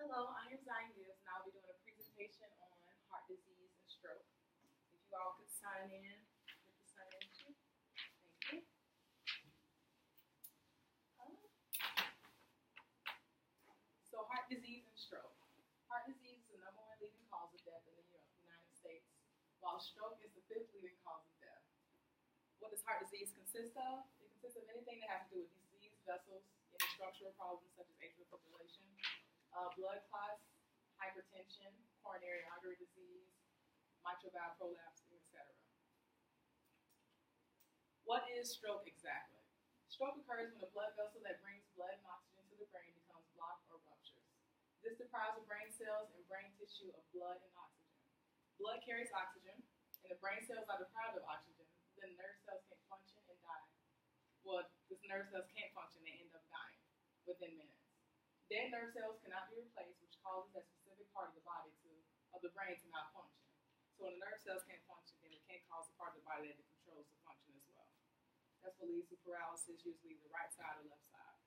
Hello, I am Gibbs, and I'll be doing a presentation on heart disease and stroke. If you all could sign in, hit the sign in sheet. Thank you. So heart disease and stroke. Heart disease is the number one leading cause of death in the United States, while stroke is the fifth leading cause of death. What does heart disease consist of? It consists of anything that has to do with diseased vessels, any structural problems such as atrial fibrillation, blood clots, hypertension, coronary artery disease, mitral valve prolapse, etc. What is stroke exactly? Stroke occurs when a blood vessel that brings blood and oxygen to the brain becomes blocked or ruptures. This deprives the brain cells and brain tissue of blood and oxygen. Blood carries oxygen, and the brain cells are deprived of oxygen. Then nerve cells can't function and die. Well, the nerve cells can't function, they end up dying within minutes. Dead nerve cells cannot be replaced, which causes that specific part of the body of the brain to not function. So when the nerve cells can't function, then it can't cause the part of the body that it controls to function as well. That's what leads to paralysis, usually the right side or left side.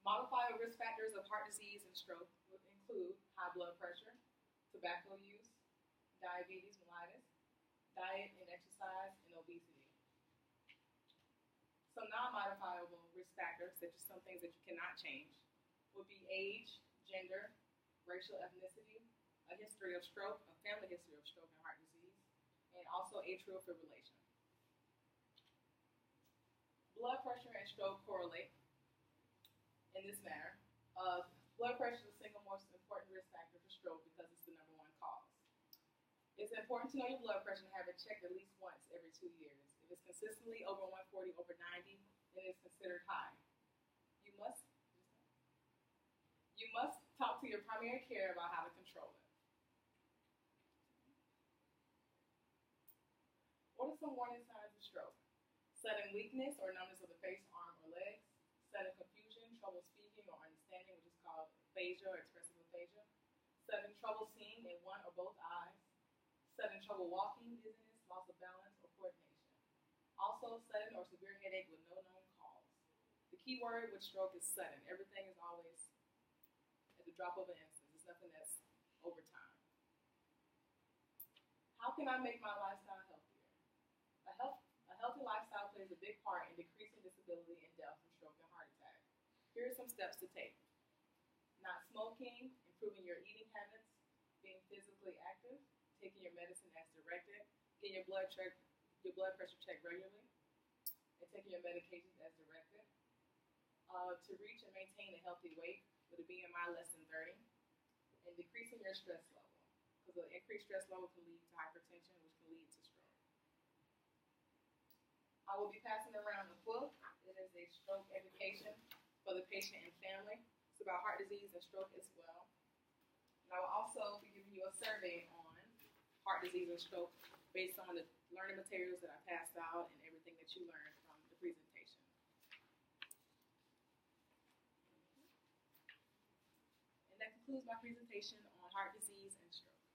Modifiable risk factors of heart disease and stroke would include high blood pressure, tobacco use, diabetes mellitus, diet and exercise, and obesity. Some non-modifiable risk factors, such as some things that you cannot change, would be age, gender, racial ethnicity, a history of stroke, a family history of stroke and heart disease, and also atrial fibrillation. Blood pressure and stroke correlate in this manner. Blood pressure is the single most important risk factor for stroke because it's the number one cause. It's important to know your blood pressure and have it checked at least once every 2 years. If it's consistently over 140, over 90, then it's considered high. You must talk to your primary care about how to control it. What are some warning signs of stroke? Sudden weakness or numbness of the face, arm, or legs. Sudden confusion, trouble speaking or understanding, which is called aphasia or expressive aphasia. Sudden trouble seeing in one or both eyes. Sudden trouble walking, dizziness, loss of balance, or coordination. Also, sudden or severe headache with no known cause. The key word with stroke is sudden. Everything is always at the drop of an instant. It's nothing that's over time. How can I make my lifestyle healthier? A healthy lifestyle plays a big part in decreasing disability and death from stroke and heart attack. Here are some steps to take. Not smoking, improving your eating habits, being physically active, taking your medicine as directed, getting your blood pressure checked regularly, and taking your medications as directed. To reach and maintain a healthy weight with a BMI less than 30, and decreasing your stress level, because the increased stress level can lead to hypertension, which can lead to stroke. I will be passing around a book. It is a stroke education for the patient and family. It's about heart disease and stroke as well. And I will also be giving you a survey on heart disease and stroke based on the learning materials that I passed out and everything that you learned from the presentation. And that concludes my presentation on heart disease and stroke.